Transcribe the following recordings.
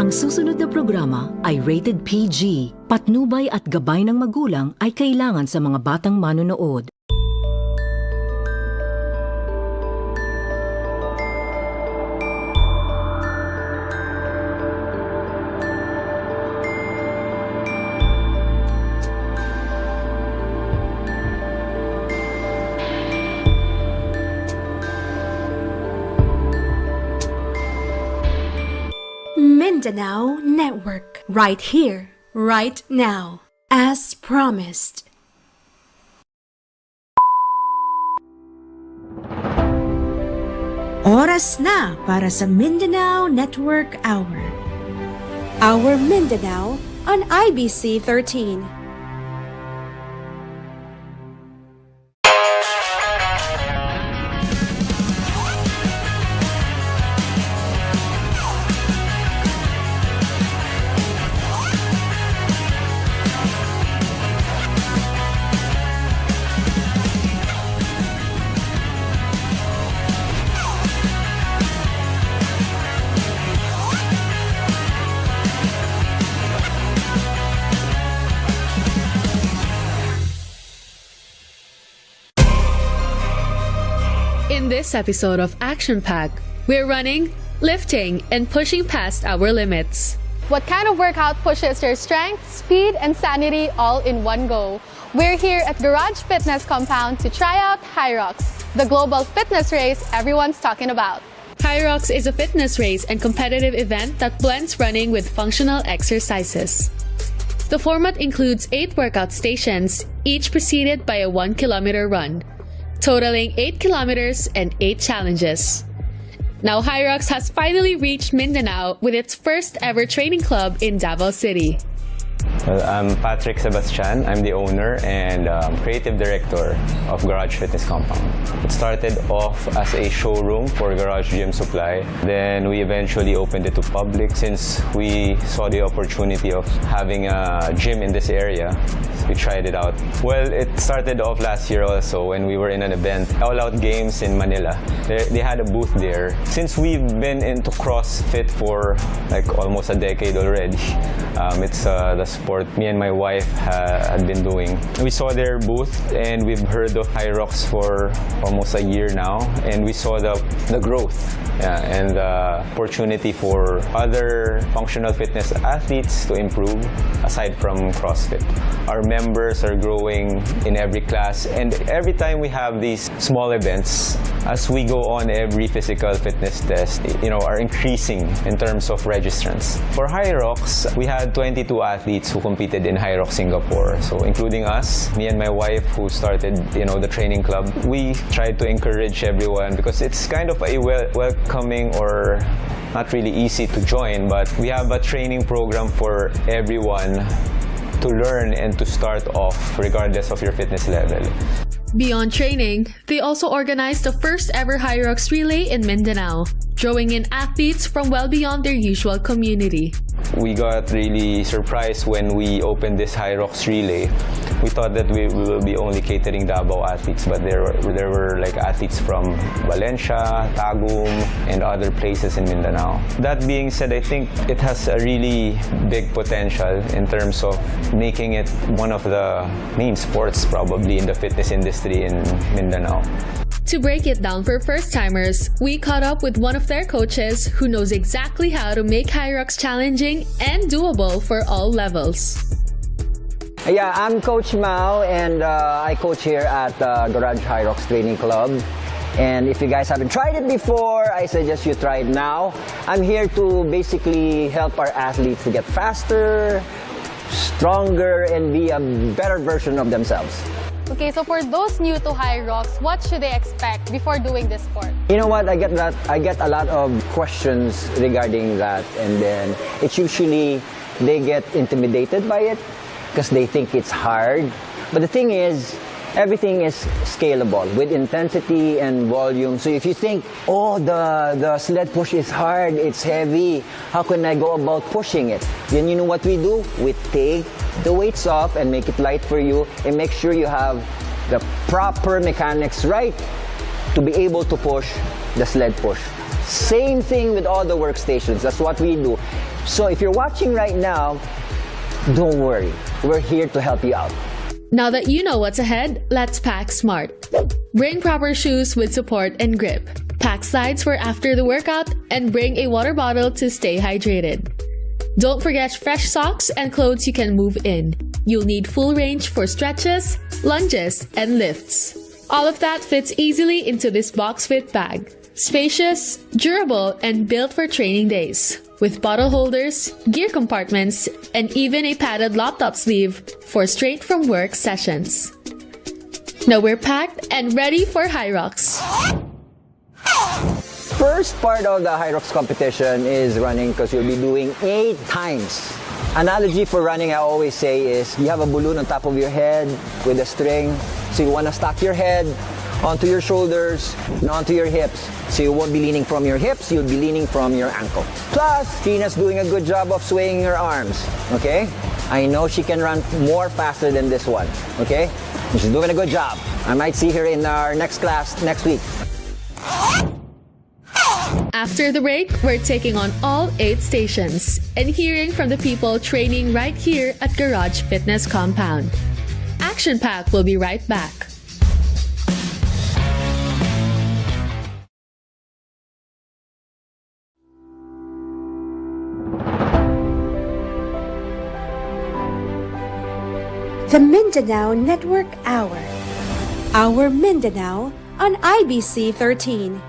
Ang susunod na programa ay rated PG. Patnubay at gabay ng magulang ay kailangan sa mga batang manonood. Mindanao Network, right here, right now, as promised. Oras na para sa Mindanao Network Hour. Our Mindanao on IBC 13. In this episode of Action Pack, we're running, lifting, and pushing past our limits. What kind of workout pushes your strength, speed, and sanity all in one go? We're here at Garage Fitness Compound to try out High Rocks, the global fitness race everyone's talking about. High Rocks is a fitness race and competitive event that blends running with functional exercises. The format includes 8 workout stations, each preceded by a 1-kilometer run, totaling 8 kilometers and 8 challenges. Now High Rocks has finally reached Mindanao with its first ever training club in Davao City. Well, I'm Patrick Sebastian. I'm the owner and creative director of Garage Fitness Compound. It started off as a showroom for garage gym supply. Then we eventually opened it to public since we saw the opportunity of having a gym in this area. We tried it out. Well, it started off last year also when we were in an event, All Out Games in Manila. They had a booth there. Since we've been into CrossFit for like almost a decade already, it's the sport me and my wife had been doing. We saw their booth and we've heard of High Rocks for almost a year now, and we saw the growth and the opportunity for other functional fitness athletes to improve aside from CrossFit. Our members are growing in every class, and every time we have these small events, as we go on every physical fitness test, are increasing in terms of registrants. For High Rocks, we had 22 athletes who competed in High Rocks Singapore. So including us, me and my wife who started, the training club, we tried to encourage everyone because it's kind of a welcoming or not really easy to join, but we have a training program for everyone to learn and to start off regardless of your fitness level. Beyond training, they also organized the first ever High Rocks Relay in Mindanao, drawing in athletes from well beyond their usual community. We got really surprised when we opened this High Rocks Relay. We thought that we will be only catering Davao athletes, but there were like athletes from Valencia, Tagum, and other places in Mindanao. That being said, I think it has a really big potential in terms of making it one of the main sports probably in the fitness industry in Mindanao. To break it down for first-timers, we caught up with one of their coaches who knows exactly how to make High Rocks challenging and doable for all levels. Yeah, I'm Coach Mao, and I coach here at Garage High Rocks Training Club. And if you guys haven't tried it before, I suggest you try it now. I'm here to basically help our athletes to get faster, stronger, and be a better version of themselves. Okay, so for those new to High Rocks, what should they expect before doing this sport? You know what? I get a lot of questions regarding that, and then it's usually they get intimidated by it because they think it's hard. But the thing is, everything is scalable with intensity and volume. So if you think, oh, the sled push is hard, it's heavy, how can I go about pushing it? Then you know what we do? We take the weights off and make it light for you and make sure you have the proper mechanics right to be able to push the sled push. Same thing with all the workstations. That's what we do. So if you're watching right now, don't worry. We're here to help you out. Now that you know what's ahead, let's pack smart. Bring proper shoes with support and grip. Pack slides for after the workout and bring a water bottle to stay hydrated. Don't forget fresh socks and clothes you can move in. You'll need full range for stretches, lunges, and lifts. All of that fits easily into this box fit bag. Spacious, durable, and built for training days. With bottle holders, gear compartments, and even a padded laptop sleeve for straight from work sessions. Now we're packed and ready for High Rocks. First part of the High Rocks competition is running because you'll be doing 8 times. Analogy for running I always say is you have a balloon on top of your head with a string. So you want to stack your head onto your shoulders and onto your hips. So you won't be leaning from your hips, you'll be leaning from your ankle. Plus, Tina's doing a good job of swaying her arms, okay? I know she can run more faster than this one, okay? She's doing a good job. I might see her in our next class next week. After the break, we're taking on all 8 stations and hearing from the people training right here at Garage Fitness Compound. Action Pack will be right back. The Mindanao Network Hour. Our Mindanao on IBC 13.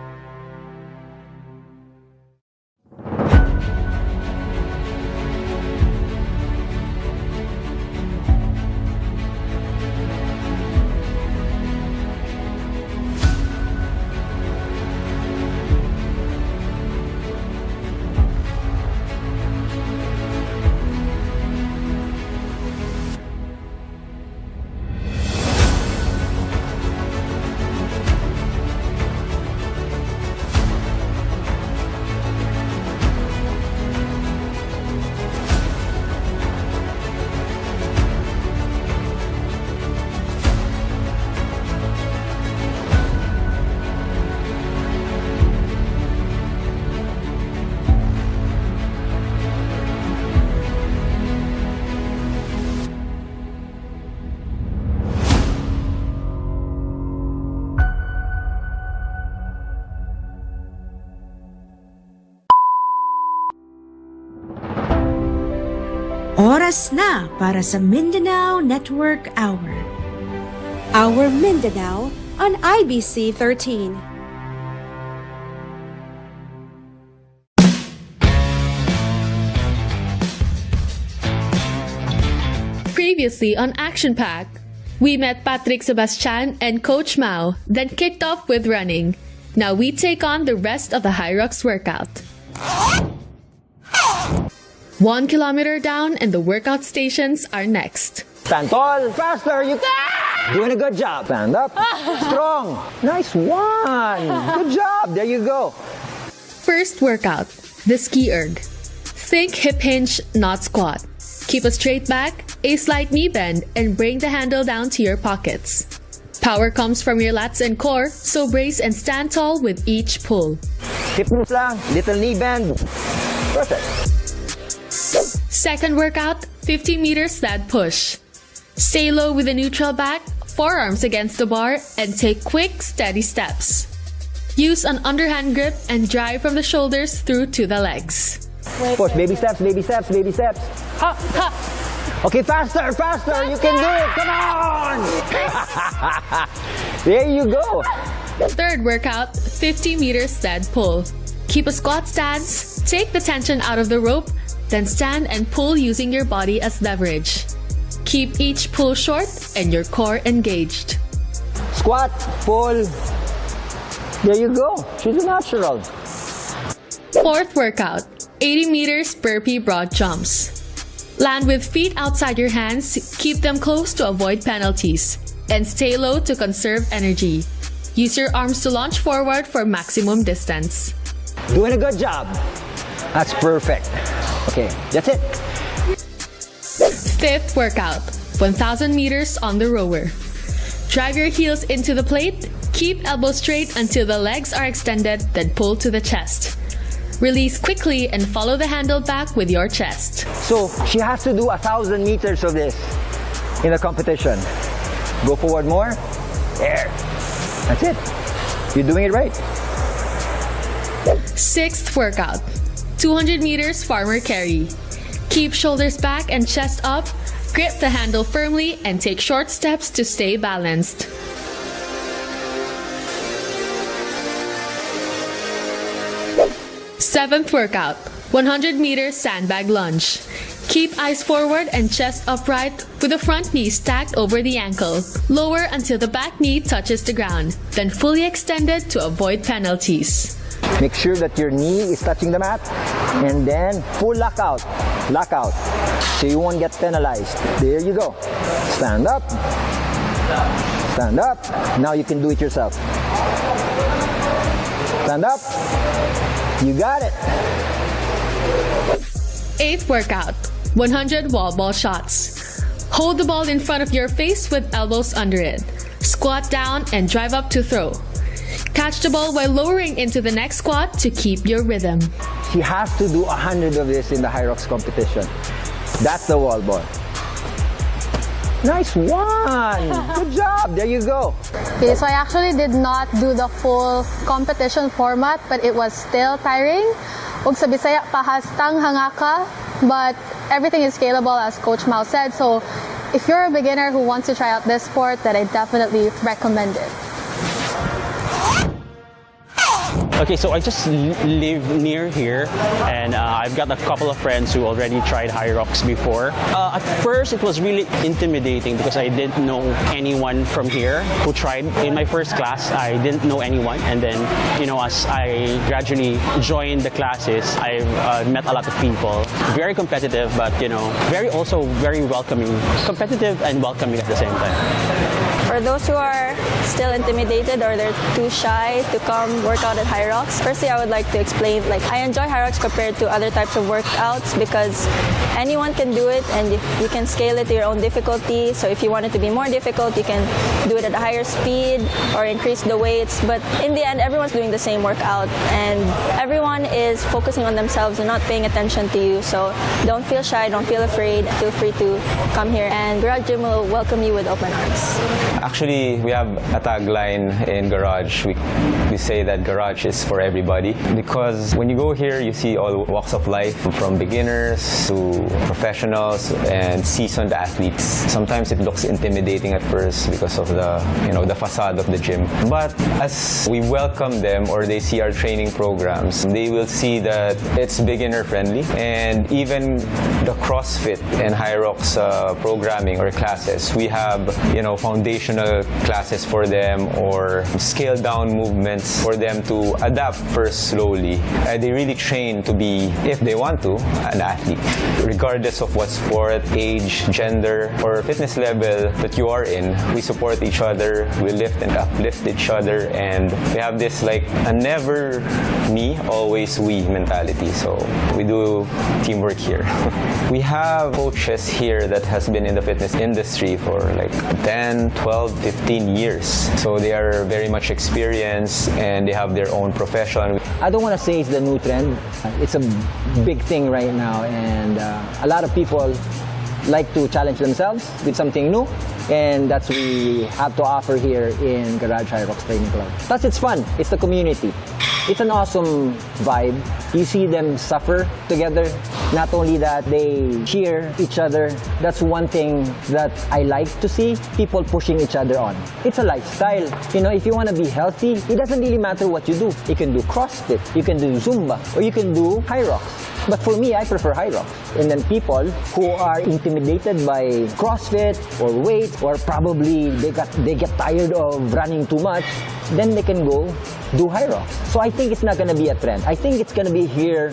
Oras na para sa Mindanao Network Hour. Our Mindanao on IBC 13. Previously on Action Pack, we met Patrick Sebastian and Coach Mao, then kicked off with running. Now we take on the rest of the High Rocks workout. 1 kilometer down and the workout stations are next. Stand tall, faster, you doing a good job. Stand up, strong, nice one. Good job, there you go. First workout, the ski erg. Think hip hinge, not squat. Keep a straight back, a slight knee bend, and bring the handle down to your pockets. Power comes from your lats and core, so brace and stand tall with each pull. Hip moves lang, little knee bend. Perfect. Second workout, 50 meter sled push. Stay low with a neutral back, forearms against the bar, and take quick, steady steps. Use an underhand grip and drive from the shoulders through to the legs. Push, baby steps, baby steps, baby steps. Ha, ha. Okay, faster, faster, you can do it, come on! There you go. Third workout, 50 meter sled pull. Keep a squat stance, take the tension out of the rope, then stand and pull using your body as leverage. Keep each pull short and your core engaged. Squat, pull. There you go. She's a natural. Fourth workout, 80 meters burpee broad jumps. Land with feet outside your hands, keep them close to avoid penalties, and stay low to conserve energy. Use your arms to launch forward for maximum distance. Doing a good job. That's perfect. Okay, that's it. Fifth workout, 1,000 meters on the rower. Drive your heels into the plate, keep elbows straight until the legs are extended, then pull to the chest. Release quickly and follow the handle back with your chest. So she has to do 1,000 meters of this in the competition. Go forward more. There. That's it. You're doing it right. Sixth workout, 200 meters farmer carry. Keep shoulders back and chest up, grip the handle firmly, and take short steps to stay balanced. Seventh workout, 100 meters sandbag lunge. Keep eyes forward and chest upright with the front knee stacked over the ankle. Lower until the back knee touches the ground, then fully extended to avoid penalties. Make sure that your knee is touching the mat, and then full lockout. Lockout. So you won't get penalized. There you go. Stand up. Stand up. Now you can do it yourself. Stand up. You got it. Eighth workout, 100 wall ball shots. Hold the ball in front of your face with elbows under it. Squat down and drive up to throw. Catch the ball while lowering into the next squat to keep your rhythm. She has to do 100 of this in the High Rocks competition. That's the wall ball. Nice one! Good job! There you go. Okay, so I actually did not do the full competition format, but it was still tiring. Ug sa Bisaya, pahastang hangaka, but everything is scalable, as Coach Mao said. So if you're a beginner who wants to try out this sport, then I definitely recommend it. Okay, so I just live near here, and I've got a couple of friends who already tried High Rocks before. At first, it was really intimidating because I didn't know anyone from here who tried. In my first class, I didn't know anyone, and then, as I gradually joined the classes, I've met a lot of people. Very competitive, but also very welcoming. Competitive and welcoming at the same time. For those who are still intimidated or they're too shy to come work out at High Rocks, firstly I would like to explain, I enjoy High Rocks compared to other types of workouts because anyone can do it and you can scale it to your own difficulty. So if you want it to be more difficult, you can do it at a higher speed or increase the weights. But in the end, everyone's doing the same workout and everyone is focusing on themselves and not paying attention to you. So don't feel shy, don't feel afraid. Feel free to come here and Garage Gym will welcome you with open arms. Actually, we have a tagline in Garage. We say that Garage is for everybody because when you go here, you see all walks of life from beginners to professionals and seasoned athletes. Sometimes it looks intimidating at first because of the facade of the gym. But as we welcome them or they see our training programs, they will see that it's beginner friendly, and even the CrossFit and High Rocks programming or classes, we have foundational classes for them or scaled down movements for them to adapt first slowly. They really train to be, if they want to, an athlete, regardless of what sport, age, gender, or fitness level that you are in. We support each other, we lift and uplift each other, and we have this a never me, always we mentality. So we do teamwork here. We have coaches here that has been in the fitness industry for 10, 12, 15 years. So they are very much experienced and they have their own profession. I don't want to say it's the new trend. It's a big thing right now, and a lot of people like to challenge themselves with something new, and that's what we have to offer here in Garage High Rocks Training Club. Plus, it's fun. It's the community. It's an awesome vibe. You see them suffer together. Not only that, they cheer each other. That's one thing that I like to see, people pushing each other on. It's a lifestyle. If you want to be healthy, it doesn't really matter what you do. You can do CrossFit, you can do Zumba, or you can do High Rocks. But for me, I prefer High Rocks. And then people who are intimidated by CrossFit or weight, or probably they get tired of running too much, then they can go do High Rocks. So I think it's not going to be a trend. I think it's going to be here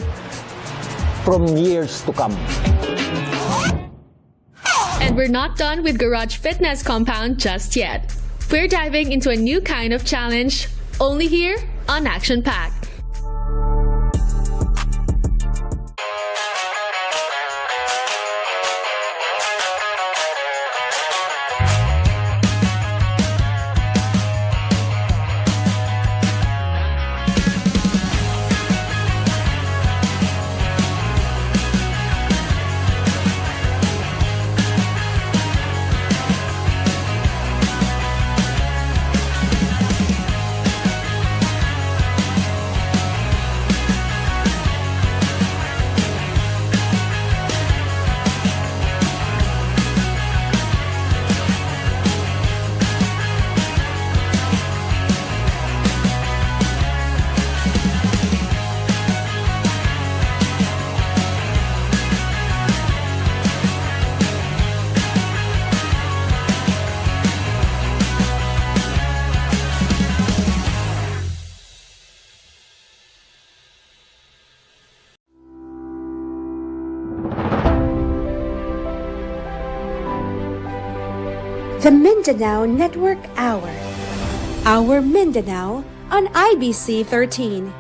from years to come. And we're not done with Garage Fitness Compound just yet. We're diving into a new kind of challenge, only here on Action Pack. The Mindanao Network Hour. Our Mindanao on IBC 13.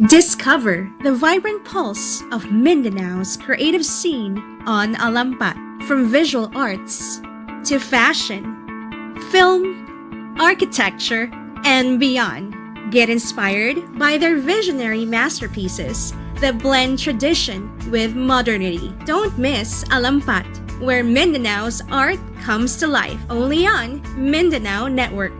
Discover the vibrant pulse of Mindanao's creative scene on Alampat. From visual arts to fashion, film, architecture, and beyond. Get inspired by their visionary masterpieces that blend tradition with modernity. Don't miss Alampat, where Mindanao's art comes to life, only on Mindanao Network.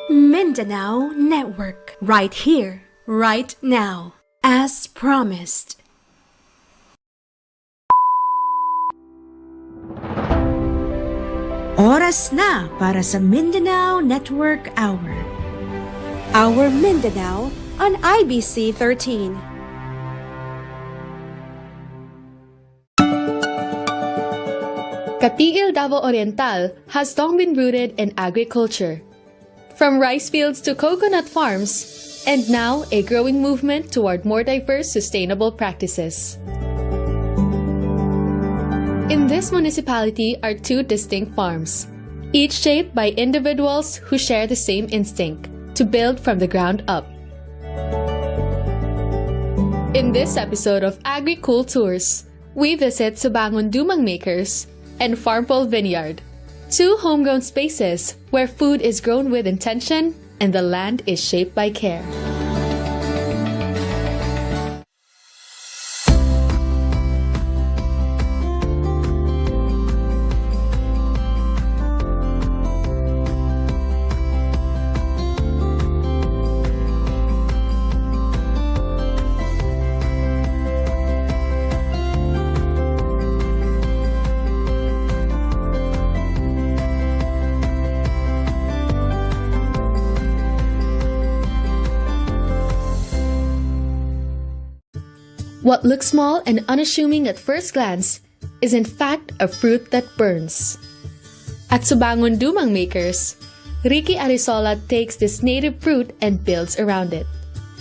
Mindanao Network, right here, right now, as promised. Oras na para sa Mindanao Network Hour. Our Mindanao on IBC 13. Katiil Davao Oriental has long been rooted in agriculture. From rice fields to coconut farms, and now a growing movement toward more diverse sustainable practices. In this municipality are two distinct farms, each shaped by individuals who share the same instinct to build from the ground up. In this episode of Agri-Cool Tours, we visit Subangon Dumang Makers and Farmpole Vineyard, two homegrown spaces where food is grown with intention and the land is shaped by care. What looks small and unassuming at first glance is in fact a fruit that burns. At Subangon Dumang Makers, Ricky Arisola takes this native fruit and builds around it.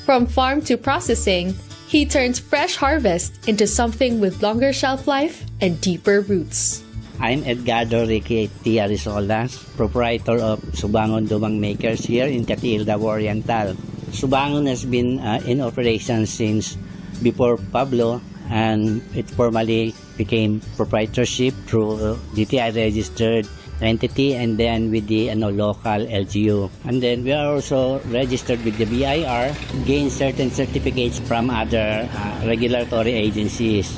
From farm to processing, he turns fresh harvest into something with longer shelf life and deeper roots. I'm Edgardo Ricky T. Arisola, proprietor of Subangon Dumang Makers here in Katiil, Davao Oriental. Subangon has been in operation since before Pablo, and it formally became proprietorship through DTI registered entity and then with the local LGU. And then we are also registered with the BIR, gain certain certificates from other regulatory agencies.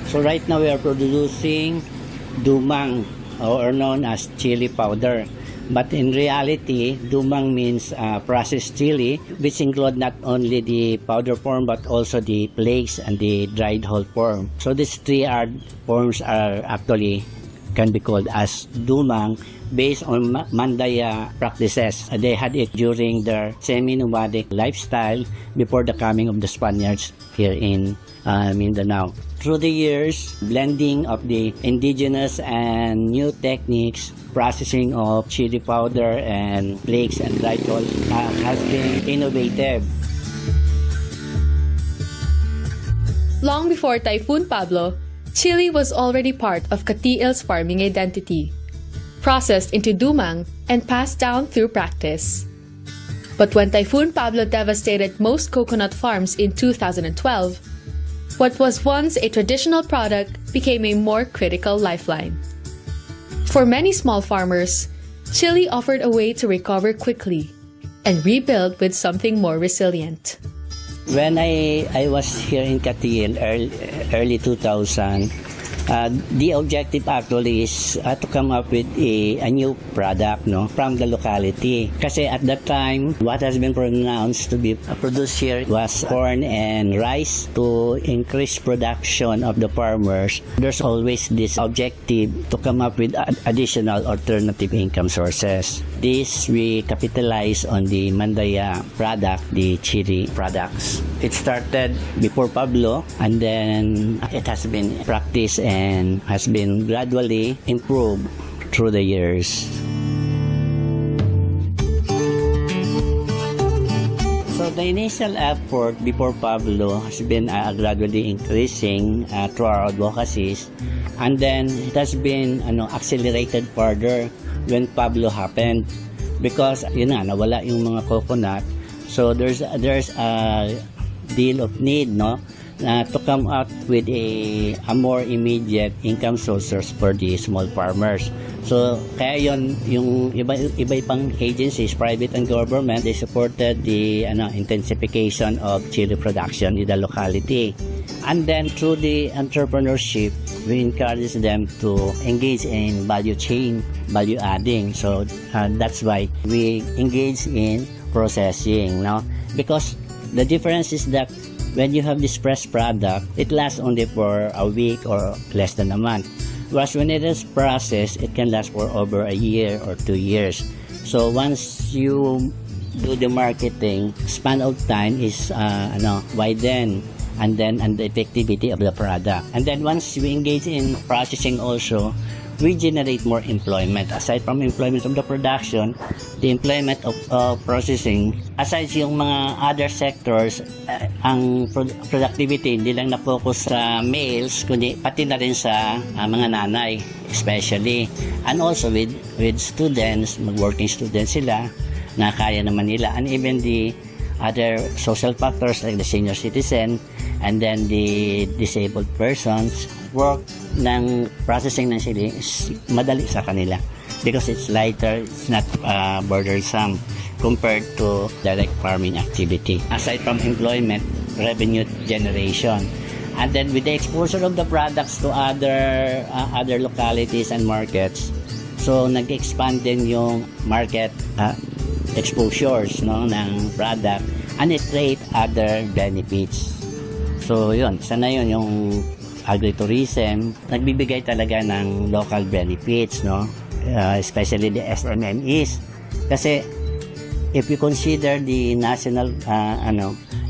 So right now we are producing dumang, or known as chili powder. But in reality, dumang means processed chili, which include not only the powder form but also the flakes and the dried whole form. So these three forms are actually can be called as dumang based on Mandaya practices. They had it during their semi-nomadic lifestyle before the coming of the Spaniards here in Mindanao. Through the years, blending of the indigenous and new techniques, processing of chili powder and flakes and dried whole has been innovative. Long before Typhoon Pablo, chili was already part of Katiil's farming identity, processed into dumang and passed down through practice. But when Typhoon Pablo devastated most coconut farms in 2012, what was once a traditional product became a more critical lifeline. For many small farmers, chili offered a way to recover quickly and rebuild with something more resilient. When I was here in Katiil early 2000, the objective actually is to come up with a new product, no, from the locality. Kasi at that time, what has been pronounced to be produced here was corn and rice. To increase production of the farmers, there's always this objective to come up with additional alternative income sources. This we capitalize on the Mandaya product, the chili products. It started before Pablo, and then it has been practiced and has been gradually improved through the years. So the initial effort before Pablo has been gradually increasing through our advocacies, and then it has been accelerated further when Pablo happened, because nawala yung mga coconut. So there's a deal of need, no, to come out with a more immediate income sources for the small farmers. So kaya yung iba pang agencies, private and government, they supported the intensification of chili production in the locality. And then through the entrepreneurship, we encourage them to engage in value chain, value adding. So that's why we engage in processing, no? Because the difference is that when you have this fresh product, it lasts only for a week or less than a month. Whereas when it is processed, it can last for over a year or 2 years. So once you do the marketing, span of time is widened, and the effectivity of the product. And then once we engage in processing also, we generate more employment. Aside from employment of the production, the employment of processing, aside yung mga other sectors, ang productivity hindi lang na-focus sa males, kundi pati na rin sa mga nanay, especially. And also with students, mag-working students sila, na kaya naman nila. And even the other social factors like the senior citizen, and then the disabled persons, work ng processing ng chili is madali sa kanila because it's lighter, it's not burdensome compared to direct farming activity. Aside from employment, revenue generation, and then with the exposure of the products to other localities and markets, so nag-expand din yung market exposures, no, ng product, and it create other benefits. So yun, sana yun yung agritourism, nagbibigay talaga ng local benefits, no? Especially the SMMEs. Kasi if you consider the national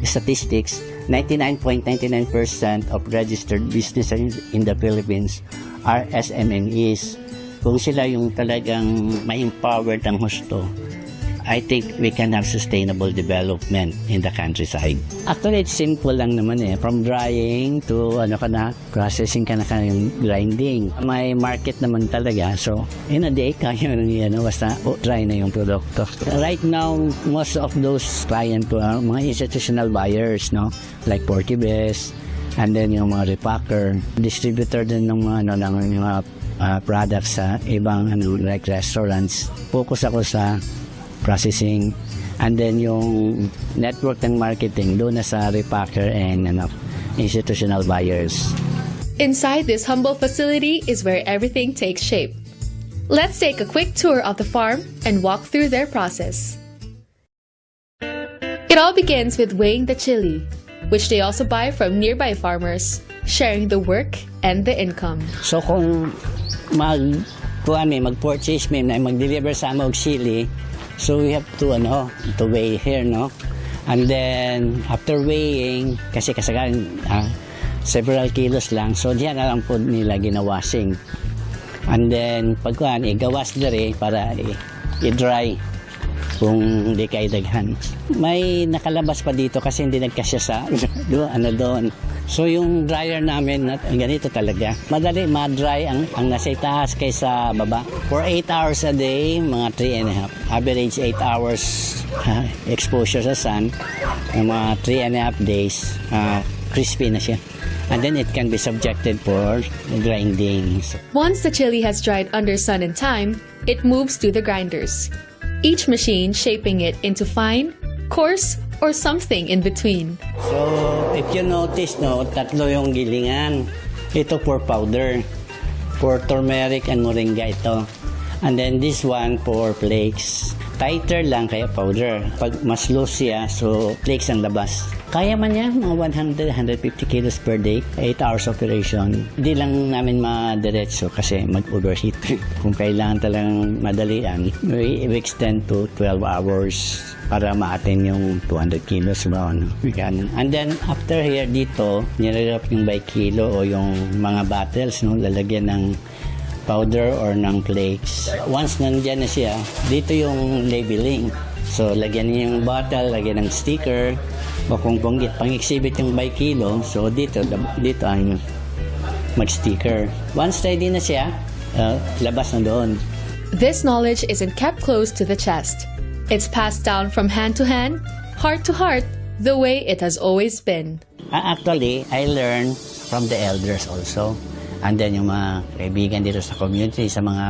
statistics, 99.99% of registered businesses in the Philippines are SMMEs. Kung sila yung talagang ma-empower ng husto, I think we can have sustainable development in the countryside. Actually, it's simple lang naman from drying to processing ka na yung grinding. May market naman talaga. So, in a day, kaya basta dry na yung produkto. Right now, most of those clients are mga institutional buyers, no? Like Portibes, and then yung mga repacker, distributor din ng mga products sa ibang like restaurants. Focus ako sa processing, and then yung network ng marketing doon na sa repacker and institutional buyers. Inside this humble facility is where everything takes shape. Let's take a quick tour of the farm and walk through their process. It all begins with weighing the chili, which they also buy from nearby farmers, sharing the work and the income. So kung mag-purchase mag-deliver sa amog chili, so we have to weigh here, no? And then after weighing, kasi kasagaran several kilos lang, so diyan na lang po nila ginawashing. And then pagkuhan igawas dere para i-dry. kung hindi kayo daghan. May nakalabas pa dito kasi hindi nagkasya sa doon. So yung dryer namin, ganito talaga. Madali ma-dry ang nasa itaas kaysa baba. For 8 hours a day, mga 3 and a half. Average 8 hours exposure sa sun, mga 3 and a half days, crispy na siya. And then it can be subjected for grinding. Once the chili has dried under sun and time, it moves to the grinders, each machine shaping it into fine, coarse, or something in between. So, if you notice, tatlo yung gilingan. Ito for powder. For turmeric and moringa ito. And then this one for flakes. Tighter lang kaya powder. Pag mas loose siya, so flakes ang labas. Kaya man yan, mga 100-150 kilos per day. 8 hours operation. Hindi lang namin madiretso kasi mag-overheat. Kung kailangan talagang madalian, we extend to 12 hours para ma-attain yung 200 kilos. And then, after here, dito, nirerap yung by kilo o yung mga bottles, lalagyan ng powder or ng flakes. Once nandyan na siya, dito yung labeling. So, lagyan niyo yung bottle, lagyan ng sticker. O kung pang-exhibit yung by kilo, so dito ang mag-sticker. Once ready na siya, labas na doon. This knowledge isn't kept close to the chest. It's passed down from hand to hand, heart to heart, the way it has always been. Actually, I learned from the elders also. And then yung mga kaibigan dito sa community, sa mga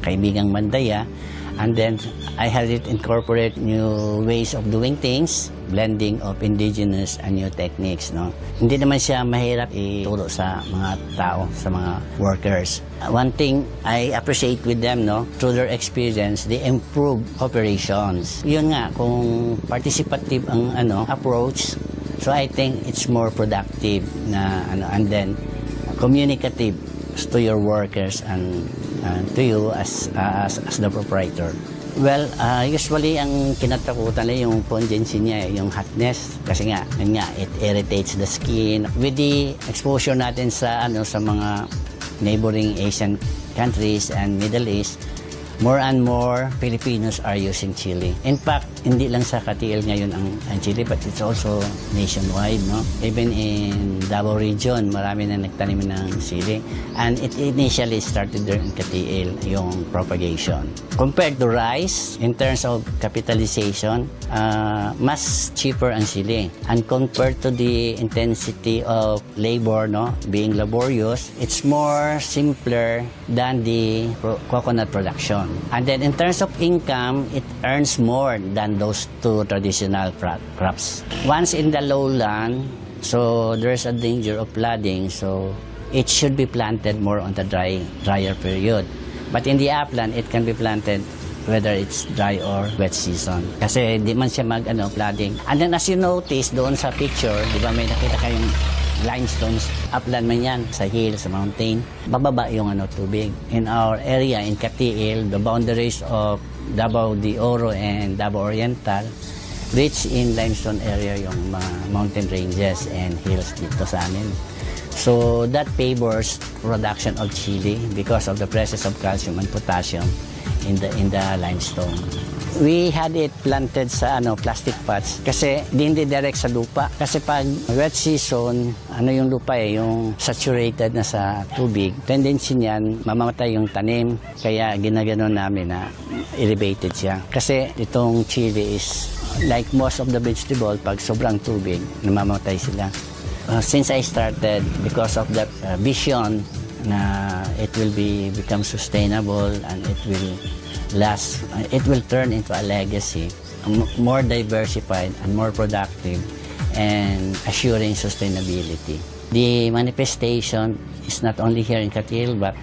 kaibigang Mandaya. And then I had it incorporate new ways of doing things, blending of indigenous and new techniques. Hindi naman siya mahirap ituro sa mga tao, sa mga workers. One thing I appreciate with them, through their experience, they improve operations. Yun nga, kung participative ang approach, so I think it's more productive and then communicative to your workers and to you as the proprietor. Well, usually ang kinatakutan na yung pungency niya, yung hotness. Kasi nga, it irritates the skin. With the exposure natin sa mga neighboring Asian countries and Middle East, more and more Filipinos are using chili. In fact, hindi lang sa Katiil ngayon ang chili, but it's also nationwide, Even in Davao region, marami na nagtanim ng chili. And it initially started there in Katiil, yung propagation. Compared to rice, in terms of capitalization, mas cheaper ang chili. And compared to the intensity of labor, being laborious, it's more simpler than the coconut production. And then in terms of income, it earns more than those two traditional crops. Once in the lowland, so there's a danger of flooding, so it should be planted more on the drier period. But in the upland, it can be planted whether it's dry or wet season. Kasi di man siya flooding. And then as you notice doon sa picture, di ba may nakita kayong limestones, upland man yan, sa hill, sa mountain, bababa yung tubig. In our area, in Katiil, the boundaries of Davao de Oro and Davao Oriental, rich in limestone area yung mga mountain ranges and hills dito sa amin. So that favors production of chili because of the presence of calcium and potassium in the limestone. We had it planted sa plastic pots kasi hindi direct sa lupa. Kasi pag wet season, yung lupa yung saturated na sa tubig. Tendency niyan, mamamatay yung tanim. Kaya ginaganon namin na elevated siya. Kasi itong chili is like most of the vegetable, pag sobrang tubig, namamatay sila. Since I started, because of that vision na it will become sustainable and it will last, it will turn into a legacy, more diversified and more productive and assuring sustainability. The manifestation is not only here in Katiil but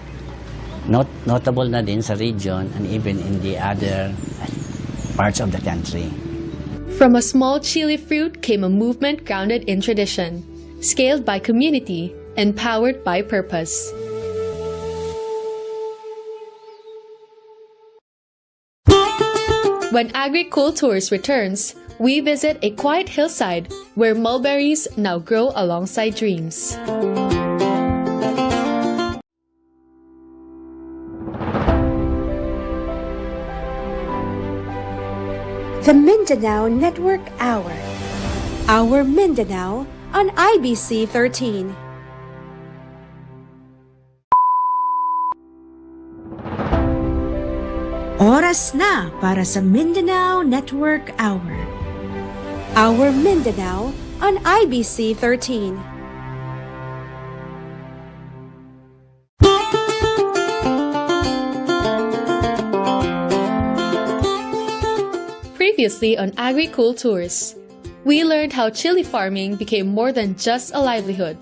notable na din sa region and even in the other parts of the country. From a small chili fruit came a movement grounded in tradition, scaled by community, and powered by purpose. When Agricultours returns, we visit a quiet hillside where mulberries now grow alongside dreams. The Mindanao Network Hour. Our Mindanao on IBC 13. Oras na para sa Mindanao Network Hour. Our Mindanao on IBC 13. Previously on Agri-Cool Tours, we learned how chili farming became more than just a livelihood.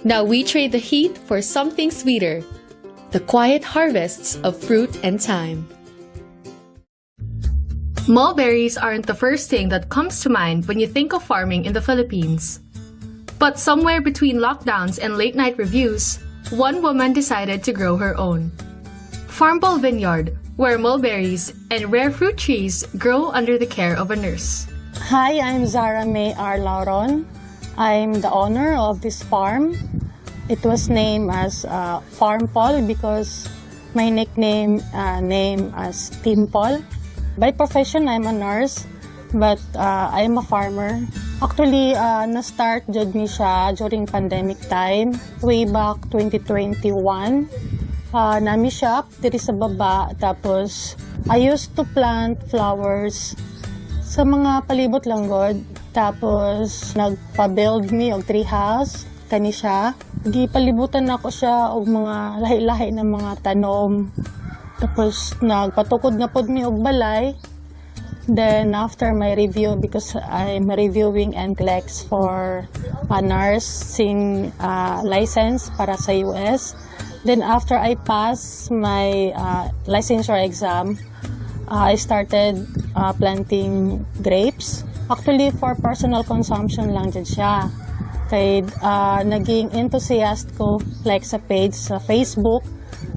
Now we trade the heat for something sweeter, the quiet harvests of fruit and thyme. Mulberries aren't the first thing that comes to mind when you think of farming in the Philippines. But somewhere between lockdowns and late-night reviews, one woman decided to grow her own. Farmball Vineyard, where mulberries and rare fruit trees grow under the care of a nurse. Hi, I'm Zara May R. Lauron. I'm the owner of this farm. It was named as Farm Paul because my nickname name as Team Paul. By profession, I'm a nurse, but I'm a farmer. Actually, na-start jud ni siya during pandemic time, way back 2021. Nami shop diri sa baba, tapos I used to plant flowers sa mga palibot lang god. Tapos nagpa-build me og tree house kani siya. Gipalibutan ako siya og mga lahi-lahi na mga tanom. Tapos nagpatukod na pod mi og balay. Then after my review, because I'm reviewing NCLEX for a nursing license para sa US. Then after I pass my licensure exam, I started planting grapes. Actually, for personal consumption lang dyan siya. Kaya naging enthusiast ko like sa page sa Facebook,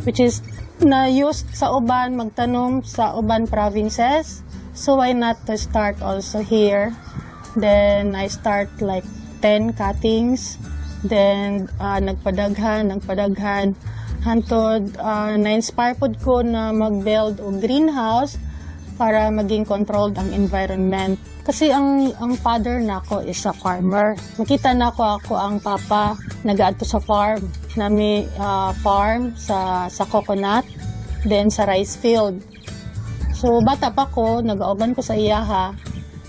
which is na-used sa uban, magtanom sa uban provinces. So why not to start also here? Then I start like 10 cuttings. Then nagpadaghan. Hantod, na-inspire pod ko na mag-build o greenhouse para maging controlled ang environment. Kasi ang father nako is a farmer. Makita nako ako ang papa nag-aadto sa farm. Nami farm sa coconut, then sa rice field. So bata pa ko, nag-auban ko sa iyaha.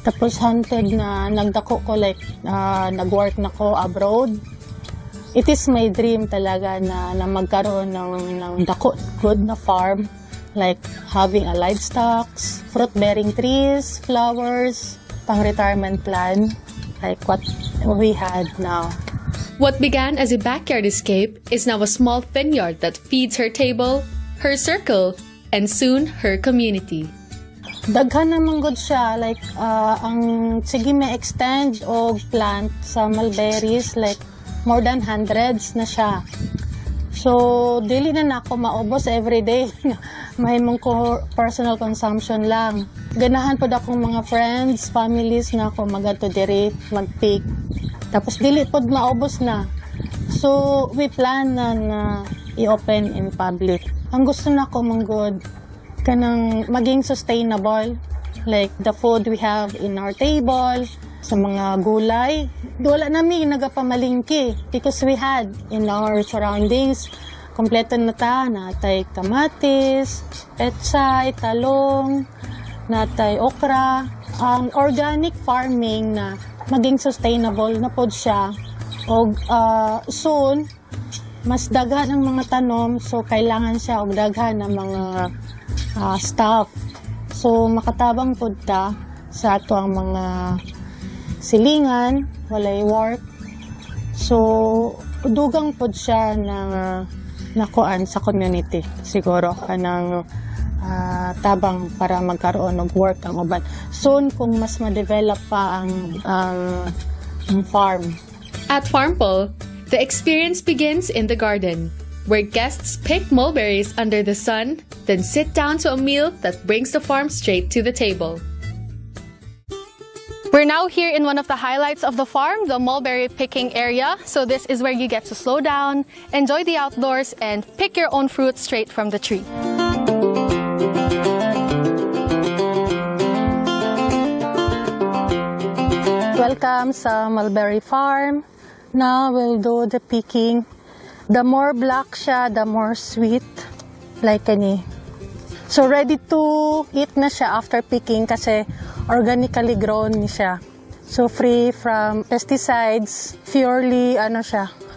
Tapos hantod na nagdako ko like nag-work nako abroad. It is my dream talaga na magkaroon ng dako good na farm, like having a livestock, fruit-bearing trees, flowers, pang-retirement plan, like what we had now. What began as a backyard escape is now a small vineyard that feeds her table, her circle, and soon her community. Daghan naman good siya, like ang sige may extend og plant sa mulberries, like more than hundreds na siya. So, dili na ako maubos everyday. May mong personal consumption lang. Ganahan po akong mga friends, families na ako magato diri, mag-pick. Tapos dili po maubos na. So, we plan na i-open in public. Ang gusto na ko manggod, kanang maging sustainable. Like the food we have in our table, sa mga gulay. Wala namin nagapamalingki because we had in our surroundings, kompleto na natay kamatis, pechay, talong, natay okra. Ang organic farming na maging sustainable na pod siya. O soon, mas daghan ang mga tanom, so kailangan siya og daghan ng mga staff. So makatabang pod ta sa ato ang mga silingan, walay work. So, dugang pod siya ng nakuan sa community. Siguro, kanang tabang para magkaroon ng work ang uban. Soon, kung mas ma-develop pa ang farm. At Farmpol, the experience begins in the garden, where guests pick mulberries under the sun, then sit down to a meal that brings the farm straight to the table. We're now here in one of the highlights of the farm, the mulberry picking area. So this is where you get to slow down, enjoy the outdoors, and pick your own fruit straight from the tree. Welcome sa mulberry farm. Now we'll do the picking. The more black siya, the more sweet. Like kani. So ready to eat na siya after picking kasi organically grown ni siya. So free from pesticides, purely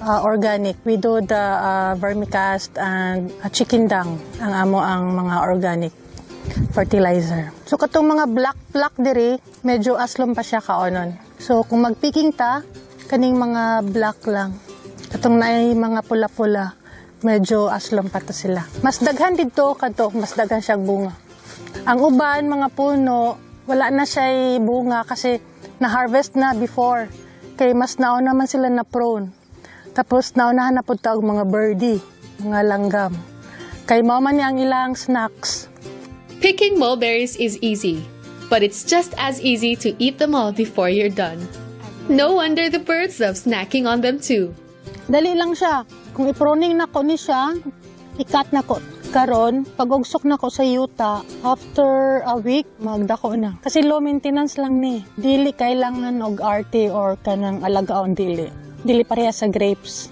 organic. We do the vermicast and chicken dung ang amo ang mga organic fertilizer. So katong mga black diri, medyo aslom pa siya kaonon. So kung magpicking ta, kaning mga black lang. Katong naay mga pula-pula, medyo aslom pa to sila. Mas daghan dito kadto, mas daghan siya bunga. Ang uban mga puno, wala na siya bunga kasi na-harvest na before. Kay mas nauna man sila na prone. Tapos naunahan na punta og mga birdie, mga langgam. Kay mao man ni ang ilang snacks. Picking mulberries is easy, but it's just as easy to eat them all before you're done. No wonder the birds love snacking on them too. Dali lang siya. Kung i-pruning na ko ni siya, ikat na ko karon, pag-ugsok na ko sa yuta, after a week, magdako na. Kasi low maintenance lang ni. Dili kailangan og arte or kanang alagaon dili. Dili pareha sa grapes.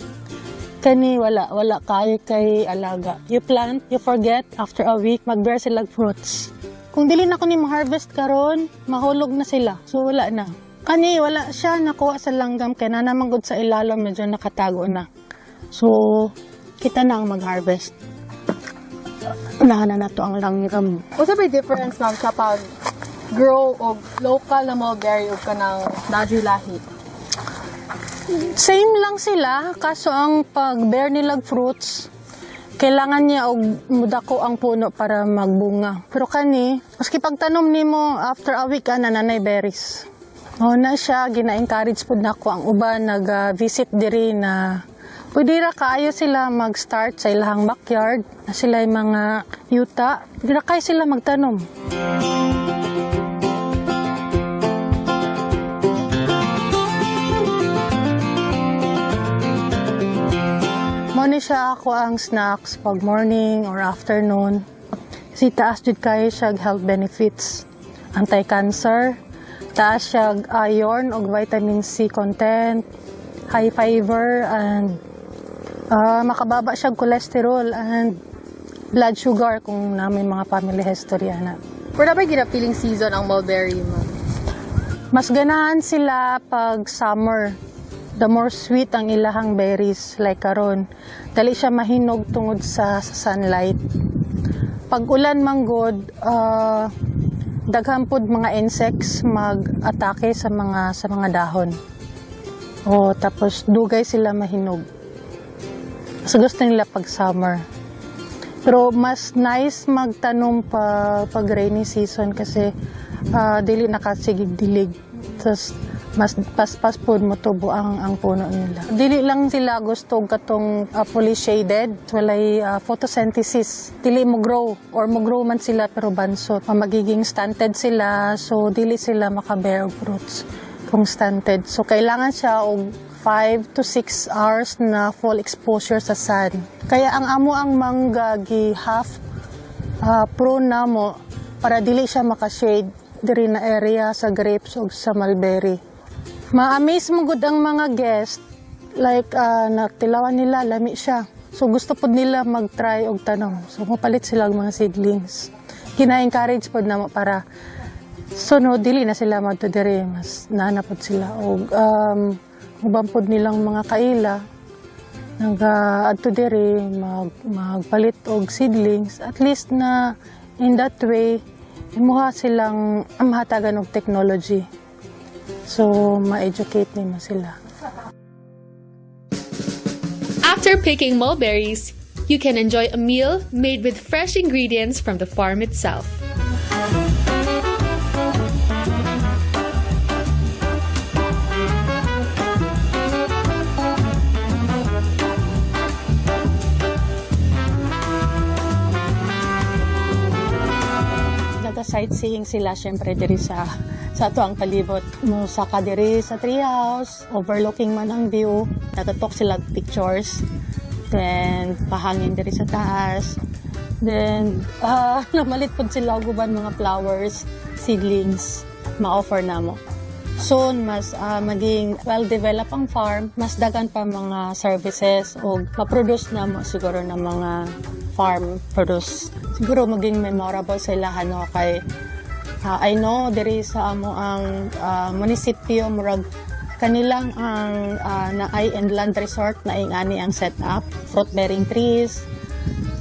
Kani wala kayo kay alaga. You plant, you forget, after a week, mag-bear sila fruits. Kung dili na ko ni ma-harvest karon, mahulog na sila. So wala na. Kani wala siya nakuha sa langgam kaya nanamagod sa ilalim, medyo nakatago na. So kita na ang mag-harvest. Unahan na to ang langgam. What's the difference, ma'am, sa pag-grow o local na mulberry o kanang Daju lahi? Same lang sila, kaso ang pag-bear nilag fruits, kailangan niya og mudako ang puno para magbunga. Pero kani, maski pagtanom nimo after a week nanay berries. O na siya, gina-encourage po na ko ang uban, nag-visit diri na pwede ra kaayo sila mag-start sa ilang backyard, na sila yung mga yuta, pwede ra kayo sila magtanom. Muna siya ako ang snacks pag morning or afternoon. Kasi taas jud kayo siya health benefits. Anti-cancer, taas siya iron o vitamin C content, high fiber, and makababa siya cholesterol and blood sugar kung namin mga family history na. Wala ba ginapiling season ang mulberry, ma'am? Mas ganahan sila pag summer. The more sweet ang ilahang berries, like karon. Dali siya mahinog tungod sa sunlight. Pag ulan manggod, daghan pod mga insects mag-atake sa mga dahon. O tapos dugay sila mahinog. So gusto nila pag summer. Pero mas nice magtanom pag rainy season kasi dili nakasigig-dilig. Tapos mas paspas po motubo ang puno nila. Dili lang sila gusto katong fully shaded, walay photosynthesis. Dili mo grow or mo grow man sila pero bansot. Magiging stunted sila, so dili sila makabear fruits kung stunted. So kailangan siya og 5 to 6 hours na full exposure sa sun. Kaya ang amo ang mangga gi half prune na mo para dili siya makashade diri na area sa grapes o sa mulberry. Ma-amaze mo gud ang mga guest, like natilawan nila, lami siya. So gusto pod nila mag-try og tanom. So mapalit sila og mga seedlings. Gina-encourage pod na para sunod dili na sila madudiri, mas nanapod sila og uban pod nilang mga kaila nag-adto diri magpalit og seedlings, at least na in that way imuha silang mahatagan og technology. So, ma-educate nimo sila. After picking mulberries, you can enjoy a meal made with fresh ingredients from the farm itself. Sightseeing sila syempre diri sa ato ang palibot mo sa kadiri sa treehouse, overlooking man ang view, nagatok sila pictures, then pahangin diri sa taas, then namalit pod sila og uban mga flowers, seedlings ma-offer namo. soon mas maging well-developed ang farm, mas dagan pa mga services o ma-produce na siguro na mga farm produce. Siguro maging memorable sila kay I know diri sa amo ang munisipyo murag kanilang ang na and land resort na ingani ang setup, fruit bearing trees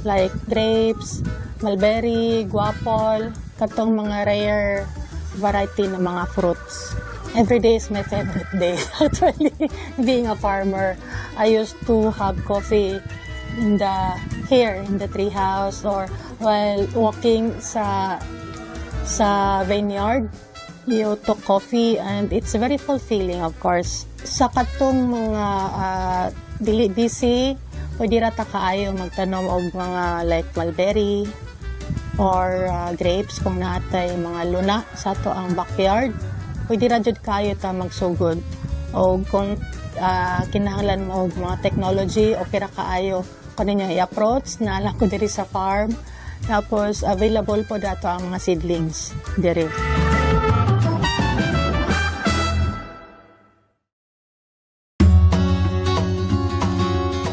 like grapes, mulberry, guapol, katong mga rare variety ng mga fruits. Every day is my favorite day. Actually, being a farmer, I used to have coffee here in the tree house or while walking sa vineyard. You took coffee and it's very fulfilling, of course. Sa katong mga dili busy, pwede rata kaayo magtanom og mga like mulberry or grapes kung natay mga luna sa to ang backyard. Pwede ra jud kayo ta magsugod. O kung kinahanglan mo og mga technology, okay ra kaayo kaninyo i-approach na ala ko diri sa farm. Tapos available po dato ang mga seedlings diri.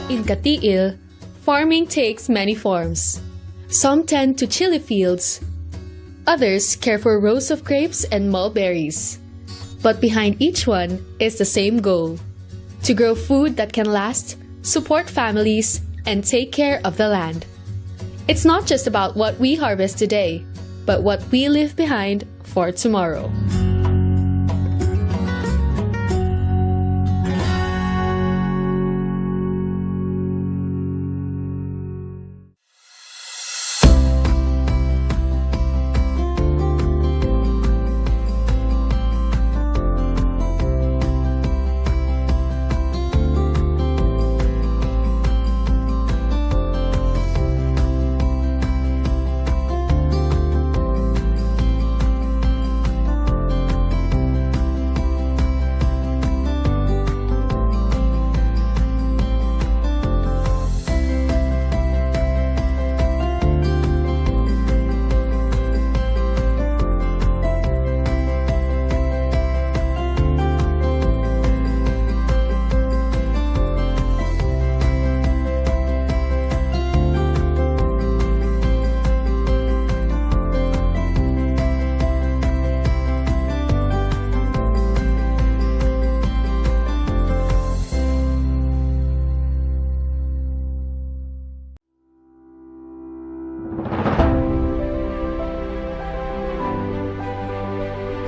In Katiil, farming takes many forms. Some tend to chili fields. Others care for rows of grapes and mulberries. But behind each one is the same goal: to grow food that can last, support families, and take care of the land. It's not just about what we harvest today, but what we leave behind for tomorrow.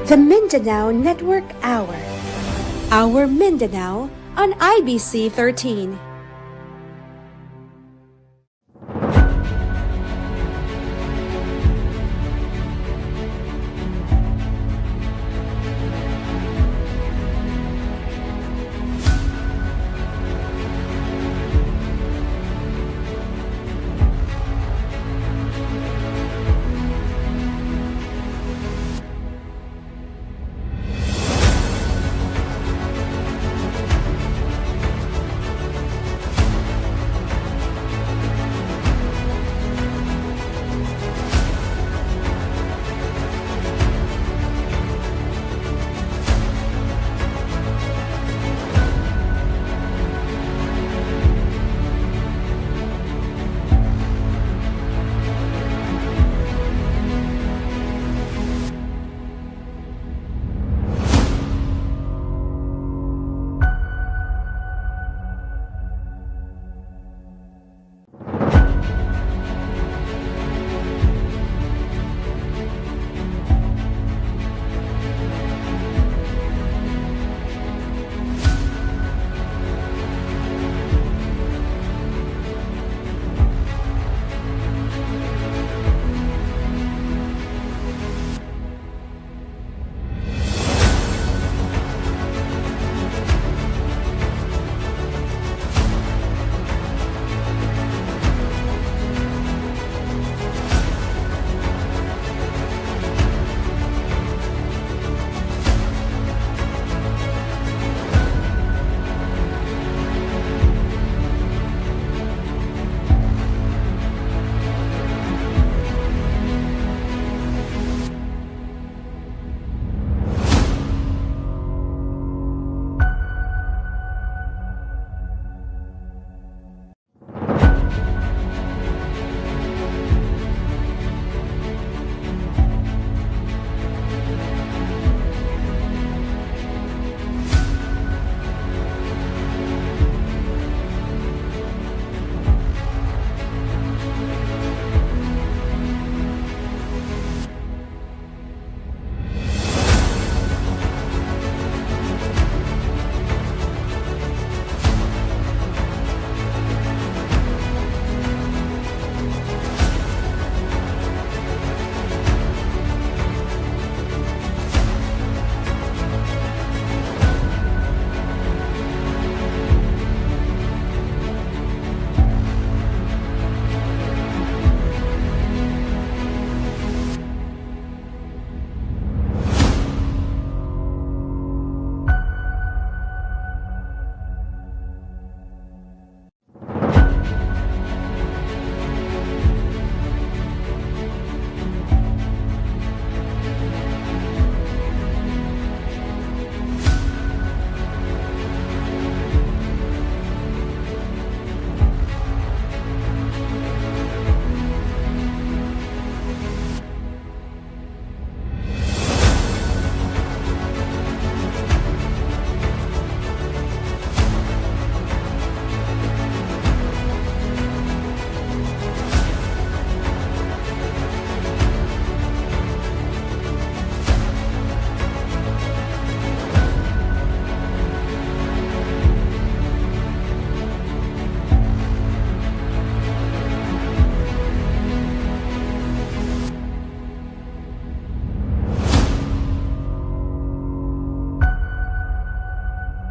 The Mindanao Network Hour. Our Mindanao on IBC 13.